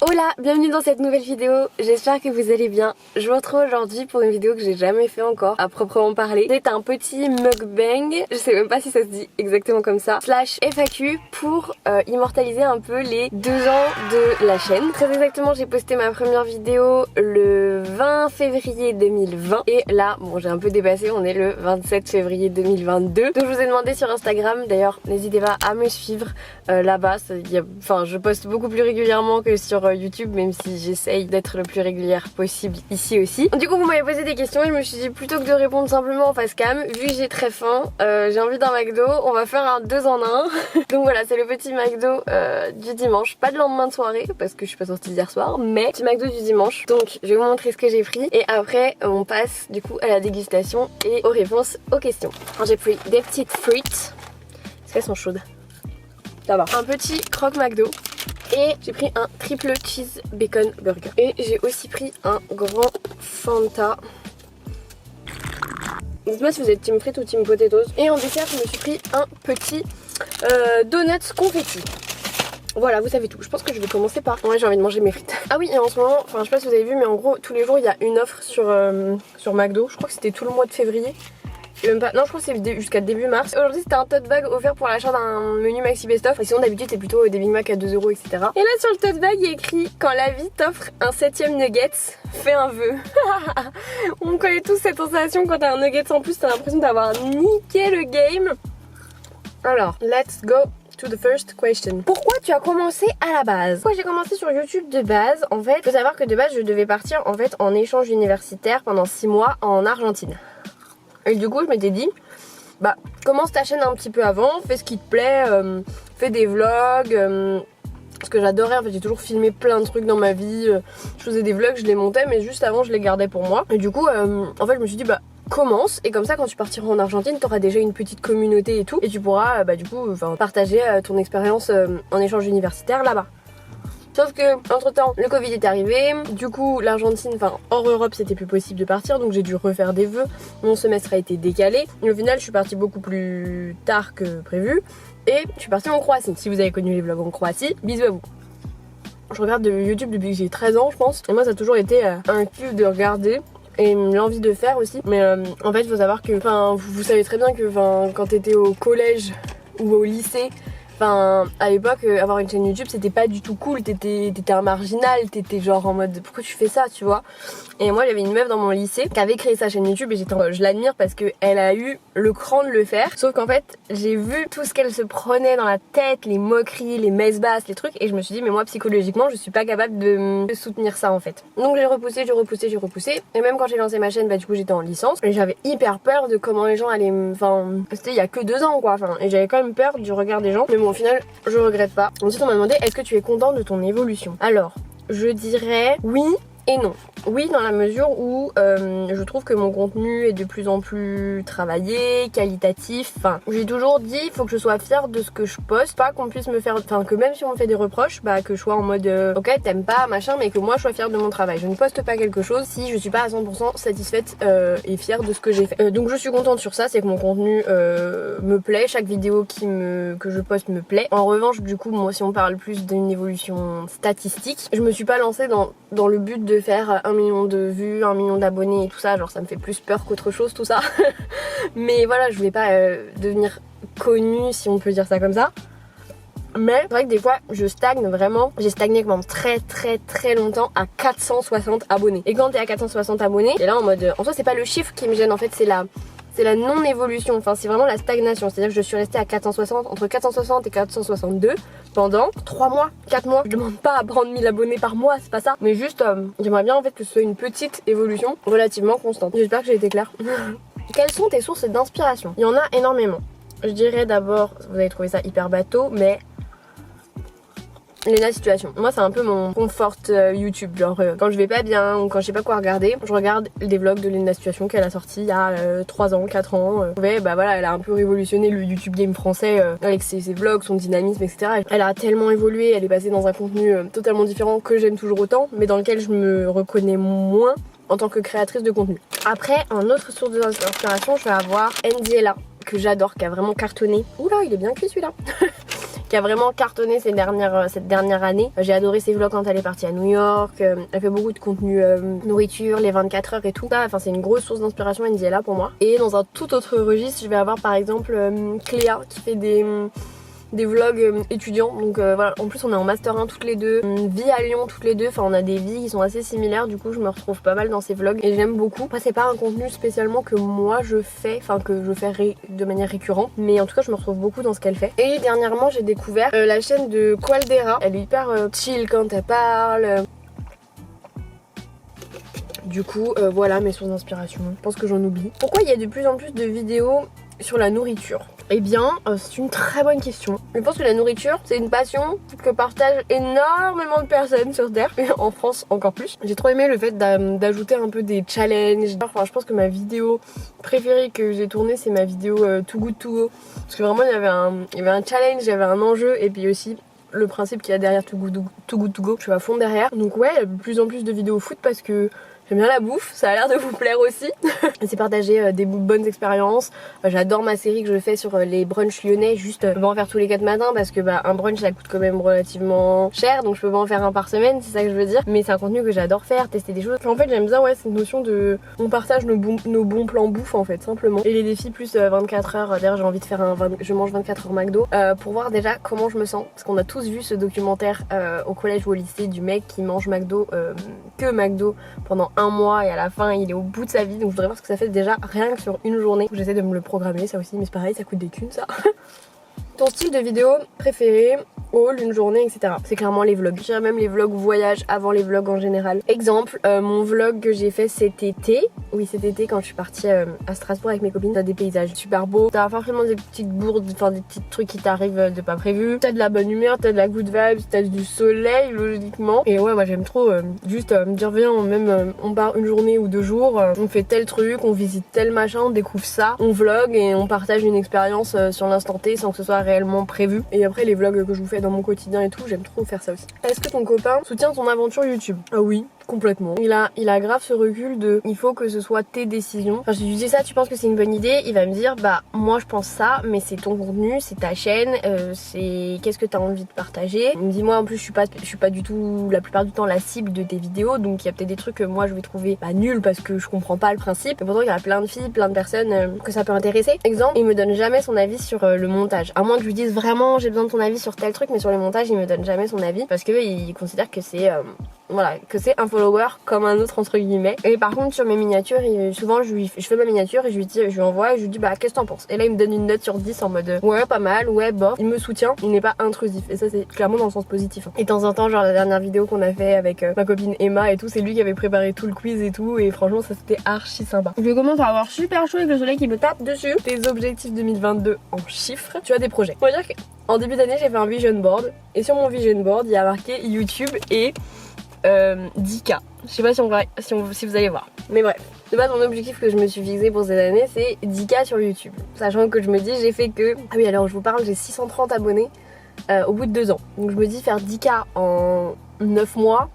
Hola, bienvenue dans cette nouvelle vidéo, j'espère que vous allez bien. Je vous retrouve aujourd'hui pour une vidéo que j'ai jamais fait encore à proprement parler. C'est un petit mukbang, je sais même pas si ça se dit exactement comme ça, slash FAQ pour immortaliser un peu les 2 ans de la chaîne. Très exactement, j'ai posté ma première vidéo le 20 février 2020 et là, bon j'ai un peu dépassé, on est le 27 février 2022. Donc je vous ai demandé sur Instagram, d'ailleurs n'hésitez pas à me suivre là-bas, je poste beaucoup plus régulièrement que sur YouTube, même si j'essaye d'être le plus régulière possible ici aussi. Du coup vous m'avez posé des questions et je me suis dit plutôt que de répondre simplement en face cam, vu que j'ai très faim, j'ai envie d'un McDo, on va faire un 2 en 1. Donc voilà, c'est le petit McDo du dimanche, pas de lendemain de soirée parce que je suis pas sortie hier soir, mais petit McDo du dimanche. Donc je vais vous montrer ce que j'ai pris et après on passe du coup à la dégustation et aux réponses aux questions. Alors j'ai pris des petites frites, est-ce qu'elles sont chaudes? Ça va. Un petit croque McDo. Et j'ai pris un triple cheese bacon burger. Et j'ai aussi pris un grand Fanta. Dites-moi si vous êtes team frites ou team potatoes. Et en dessert, je me suis pris un petit donuts confetti. Voilà, vous savez tout. Je pense que je vais commencer par... Ouais, j'ai envie de manger mes frites. Ah oui, et en ce moment, enfin je sais pas si vous avez vu, mais en gros, tous les jours, il y a une offre sur McDo. Je crois que c'était tout le mois de février. Même pas... Non, je crois que c'est jusqu'à début mars. Aujourd'hui c'était un tote bag offert pour l'achat d'un menu maxi best of. Et sinon d'habitude c'est plutôt des Big Mac à 2 €, etc. Et là sur le tote bag il y a écrit: quand la vie t'offre un 7ème nuggets, fais un vœu. On connaît tous cette sensation quand t'as un nuggets en plus, t'as l'impression d'avoir niqué le game. Alors, let's go to the first question. Pourquoi tu as commencé à la base? Pourquoi j'ai commencé sur YouTube de base? En fait, faut savoir que de base je devais partir en fait en échange universitaire pendant 6 mois en Argentine. Et du coup je m'étais dit, bah commence ta chaîne un petit peu avant, fais ce qui te plaît, fais des vlogs, parce que j'adorais, en fait j'ai toujours filmé plein de trucs dans ma vie, je faisais des vlogs, je les montais mais juste avant je les gardais pour moi. Et du coup en fait je me suis dit bah commence, et comme ça quand tu partiras en Argentine t'auras déjà une petite communauté et tout, et tu pourras du coup partager ton expérience en échange universitaire là-bas. Sauf que entre temps le Covid est arrivé, du coup l'Argentine, enfin hors Europe c'était plus possible de partir, donc j'ai dû refaire des vœux, mon semestre a été décalé, et au final je suis partie beaucoup plus tard que prévu, et je suis partie en Croatie. Si vous avez connu les vlogs en Croatie, bisous à vous. Je regarde de YouTube depuis que j'ai 13 ans je pense, et moi ça a toujours été un kiff de regarder et l'envie de faire aussi, mais en fait il faut savoir que, vous savez très bien que quand t'étais au collège ou au lycée, à l'époque, avoir une chaîne YouTube c'était pas du tout cool, t'étais un marginal, t'étais genre en mode pourquoi tu fais ça, tu vois. Et moi j'avais une meuf dans mon lycée qui avait créé sa chaîne YouTube et je l'admire parce qu'elle a eu le cran de le faire. Sauf qu'en fait j'ai vu tout ce qu'elle se prenait dans la tête, les moqueries, les messes basses, les trucs, et je me suis dit mais moi psychologiquement je suis pas capable de soutenir ça en fait. Donc j'ai repoussé, et même quand j'ai lancé ma chaîne du coup j'étais en licence et j'avais hyper peur de comment les gens allaient c'était il y a que 2 ans quoi, et j'avais quand même peur du regard des gens, mais bon au final je regrette pas. Ensuite on m'a demandé est-ce que tu es content de ton évolution. Alors je dirais oui et non. Oui dans la mesure où je trouve que mon contenu est de plus en plus travaillé, qualitatif. J'ai toujours dit il faut que je sois fière de ce que je poste, pas qu'on puisse me faire, que même si on me fait des reproches, que je sois en mode ok t'aimes pas machin, mais que moi je sois fière de mon travail. Je ne poste pas quelque chose si je suis pas à 100% satisfaite et fière de ce que j'ai fait. Donc je suis contente sur ça, c'est que mon contenu me plaît, chaque vidéo que je poste me plaît. En revanche du coup moi si on parle plus d'une évolution statistique, je me suis pas lancée dans le but de faire 1 million de vues, 1 million d'abonnés et tout ça, genre ça me fait plus peur qu'autre chose tout ça. Mais voilà, je voulais pas devenir connue si on peut dire ça comme ça. Mais c'est vrai que des fois je stagne vraiment. J'ai stagné pendant très longtemps à 460 abonnés. Et quand t'es à 460 abonnés, t'es là en mode... En soi c'est pas le chiffre qui me gêne en fait, c'est la non-évolution, c'est vraiment la stagnation. C'est-à-dire que je suis restée à 460, entre 460 et 462 pendant 3 mois, 4 mois. Je demande pas à prendre 1000 abonnés par mois, c'est pas ça. Mais juste, j'aimerais bien en fait que ce soit une petite évolution relativement constante. J'espère que j'ai été claire. Quelles sont tes sources d'inspiration? Il y en a énormément. Je dirais d'abord, vous allez trouver ça hyper bateau, mais... Lena Situation. Moi c'est un peu mon confort YouTube, genre quand je vais pas bien ou quand je sais pas quoi regarder, je regarde des vlogs de Lena Situation qu'elle a sorti il y a 3 ans, 4 ans. Elle a un peu révolutionné le YouTube game français avec ses vlogs, son dynamisme, etc. Elle a tellement évolué, elle est passée dans un contenu totalement différent que j'aime toujours autant, mais dans lequel je me reconnais moins en tant que créatrice de contenu. Après, en autre source d'inspiration, je vais avoir NDLA, que j'adore, qui a vraiment cartonné. Oula, il est bien cuit celui-là. qui a vraiment cartonné cette dernière année. J'ai adoré ses vlogs quand elle est partie à New York. Elle fait beaucoup de contenu nourriture, les 24 heures et tout ça. Enfin c'est une grosse source d'inspiration Indiela pour moi. Et dans un tout autre registre, je vais avoir par exemple Cléa qui fait des vlogs étudiants, donc voilà, en plus on est en master 1 toutes les deux, vie à Lyon toutes les deux, enfin on a des vies qui sont assez similaires, du coup je me retrouve pas mal dans ces vlogs et j'aime beaucoup. Après c'est pas un contenu spécialement que moi je fais, enfin que je fais de manière récurrente, mais en tout cas je me retrouve beaucoup dans ce qu'elle fait. Et dernièrement j'ai découvert la chaîne de Qualdera, elle est hyper chill quand elle parle. Du coup voilà mes sources d'inspiration, je pense que j'en oublie. Pourquoi il y a de plus en plus de vidéos sur la nourriture? Eh bien, c'est une très bonne question. Je pense que la nourriture, c'est une passion que partagent énormément de personnes sur Terre, et en France encore plus. J'ai trop aimé le fait d'ajouter un peu des challenges. Enfin, je pense que ma vidéo préférée que j'ai tournée, c'est ma vidéo Too Good To Go. Parce que vraiment, il y avait un challenge, il y avait un enjeu, et puis aussi le principe qu'il y a derrière Too Good To Go. Je suis à fond derrière. Donc ouais, il y a de plus en plus de vidéos foot parce que j'aime bien la bouffe, ça a l'air de vous plaire aussi. C'est partager des bonnes expériences. J'adore ma série que je fais sur les brunchs lyonnais. Juste, je peux pas en faire tous les 4 matins parce que un brunch ça coûte quand même relativement cher. Donc je peux pas en faire un par semaine, c'est ça que je veux dire. Mais c'est un contenu que j'adore faire, tester des choses. En fait j'aime bien cette notion de... On partage nos bons plans bouffe en fait, simplement. Et les défis plus 24 heures. D'ailleurs j'ai envie de faire je mange 24 heures McDo. Pour voir déjà comment je me sens. Parce qu'on a tous vu ce documentaire au collège ou au lycée du mec qui mange McDo, que McDo pendant un mois et à la fin il est au bout de sa vie, donc je voudrais voir ce que ça fait déjà rien que sur une journée. J'essaie de me le programmer ça aussi, mais c'est pareil, ça coûte des thunes ça. Ton style de vidéo préféré, haul, une journée, etc. C'est clairement les vlogs. Je dirais même les vlogs voyage avant les vlogs en général. Exemple, mon vlog que j'ai fait cet été. Oui, cet été quand je suis partie à Strasbourg avec mes copines. T'as des paysages super beaux. T'as forcément des petites bourdes, enfin des petits trucs qui t'arrivent de pas prévu. T'as de la bonne humeur, t'as de la good vibes, t'as du soleil logiquement. Et ouais, moi j'aime trop juste me dire viens, on part une journée ou 2 jours, on fait tel truc, on visite tel machin, on découvre ça, on vlog et on partage une expérience sur l'instant T sans que ce soit réellement prévu. Et après les vlogs que je vous fais dans mon quotidien et tout, j'aime trop faire ça aussi. Est-ce que ton copain soutient ton aventure YouTube? Ah oui, complètement. Il a grave ce recul de il faut que ce soit tes décisions. Enfin je lui dis ça, tu penses que c'est une bonne idée? Il va me dire bah moi je pense ça, mais c'est ton contenu, c'est ta chaîne, c'est qu'est-ce que t'as envie de partager. Il me dit moi en plus je suis pas du tout la plupart du temps la cible de tes vidéos, donc il y a peut-être des trucs que moi je vais trouver nuls parce que je comprends pas le principe. Et pourtant il y a plein de filles, plein de personnes que ça peut intéresser. Exemple, il me donne jamais son avis sur le montage. À moins que je lui dise vraiment j'ai besoin de ton avis sur tel truc, mais sur les montages il me donne jamais son avis parce que il considère que c'est voilà, que c'est un follower comme un autre entre guillemets. Et par contre sur mes miniatures, souvent je fais ma miniature et je lui envoie et je lui dis bah qu'est-ce que t'en penses? Et là il me donne une note sur 10 en mode ouais pas mal, ouais bof. Il me soutient, il n'est pas intrusif et ça c'est clairement dans le sens positif. Et de temps en temps genre la dernière vidéo qu'on a fait avec ma copine Emma et tout, c'est lui qui avait préparé tout le quiz et tout et franchement ça c'était archi sympa. Je commence à avoir super chaud avec le soleil qui me tape dessus. Tes objectifs 2022 en chiffres, tu as des projets. On va dire qu'en début d'année j'ai fait un vision board et sur mon vision board il y a marqué YouTube et 10K. Je sais pas si vous allez voir. Mais bref, de base mon objectif que je me suis fixé pour cette année c'est 10K sur YouTube. Sachant que je me dis j'ai fait que... Ah oui alors je vous parle, j'ai 630 abonnés au bout de 2 ans. Donc je me dis faire 10K en 9 mois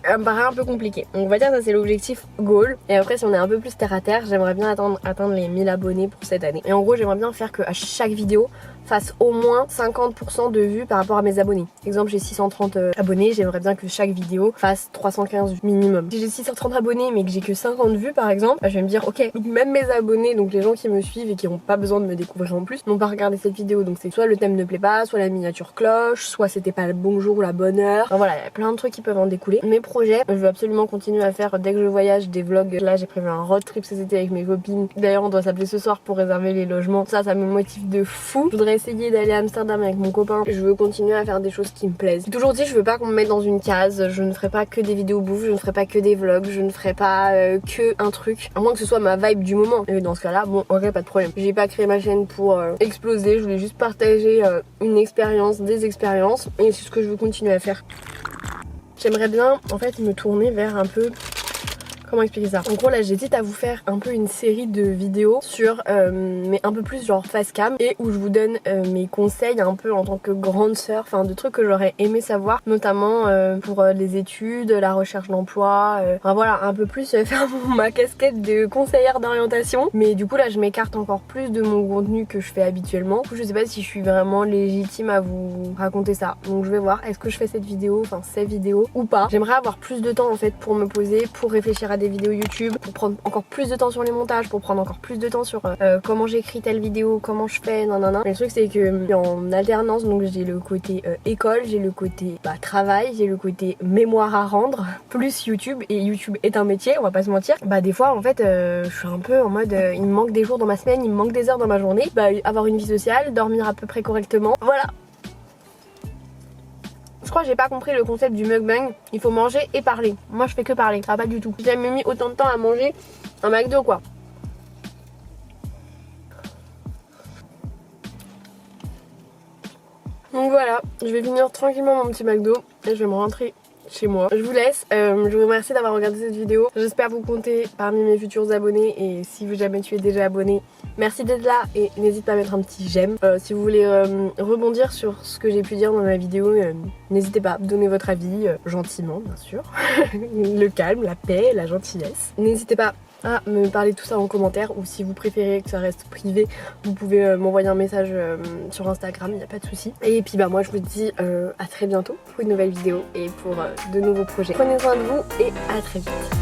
ça me paraît un peu compliqué. Donc on va dire ça c'est l'objectif goal. Et après si on est un peu plus terre à terre, j'aimerais bien atteindre les 1000 abonnés pour cette année. Et en gros j'aimerais bien faire que à chaque vidéo fasse au moins 50% de vues par rapport à mes abonnés. Exemple j'ai 630 abonnés, j'aimerais bien que chaque vidéo fasse 315 vues minimum. Si j'ai 630 abonnés mais que j'ai que 50 vues par exemple, je vais me dire ok, donc même mes abonnés, donc les gens qui me suivent et qui n'ont pas besoin de me découvrir en plus, n'ont pas regardé cette vidéo. Donc c'est soit le thème ne plaît pas, soit la miniature cloche, soit c'était pas le bon jour ou la bonne heure. Enfin voilà, il y a plein de trucs qui peuvent en découler. Mes projets, je veux absolument continuer à faire dès que je voyage des vlogs. Là j'ai prévu un road trip cet été avec mes copines. D'ailleurs on doit s'appeler ce soir pour réserver les logements. Ça me motive de fou. Je voudrais essayer d'aller à Amsterdam avec mon copain. Je veux continuer à faire des choses qui me plaisent. J'ai toujours dit je veux pas qu'on me mette dans une case. Je ne ferai pas que des vidéos bouffe, je ne ferai pas que des vlogs, je ne ferai pas que un truc. À moins que ce soit ma vibe du moment. Et dans ce cas là, bon ok pas de problème. J'ai pas créé ma chaîne pour exploser. Je voulais juste partager une expérience, des expériences. Et c'est ce que je veux continuer à faire. J'aimerais bien en fait me tourner vers un peu Comment expliquer ça? En gros là j'hésite à vous faire un peu une série de vidéos sur mais un peu plus genre face cam et où je vous donne mes conseils un peu en tant que grande sœur, enfin de trucs que j'aurais aimé savoir, notamment pour les études, la recherche d'emploi, enfin voilà un peu plus faire ma casquette de conseillère d'orientation. Mais du coup là je m'écarte encore plus de mon contenu que je fais habituellement. Du coup je sais pas si je suis vraiment légitime à vous raconter ça, donc je vais voir est-ce que je fais cette vidéo, enfin ces vidéos ou pas. J'aimerais avoir plus de temps en fait pour me poser, pour réfléchir à des vidéos YouTube, pour prendre encore plus de temps sur les montages, pour prendre encore plus de temps sur comment j'écris telle vidéo, comment je fais, nanana. Le truc c'est que en alternance, donc j'ai le côté école, j'ai le côté travail, j'ai le côté mémoire à rendre, plus YouTube, et YouTube est un métier, on va pas se mentir. Des fois en fait je suis un peu en mode il me manque des jours dans ma semaine, il me manque des heures dans ma journée, avoir une vie sociale, dormir à peu près correctement, voilà. Je crois que j'ai pas compris le concept du mukbang. Il faut manger et parler. Moi je fais que parler, ça va pas du tout. J'ai jamais mis autant de temps à manger un McDo quoi. Donc voilà, je vais finir tranquillement mon petit McDo et je vais me rentrer chez moi. Je vous laisse, je vous remercie d'avoir regardé cette vidéo. J'espère vous compter parmi mes futurs abonnés et si jamais tu es déjà abonné, merci d'être là et n'hésite pas à mettre un petit j'aime. Si vous voulez rebondir sur ce que j'ai pu dire dans ma vidéo, n'hésitez pas, donnez votre avis, gentiment bien sûr. Le calme, la paix, la gentillesse. N'hésitez pas à me parler de tout ça en commentaire, ou si vous préférez que ça reste privé, vous pouvez m'envoyer un message sur Instagram, il n'y a pas de souci. Et puis moi je vous dis à très bientôt pour une nouvelle vidéo et pour de nouveaux projets. Prenez soin de vous et à très vite.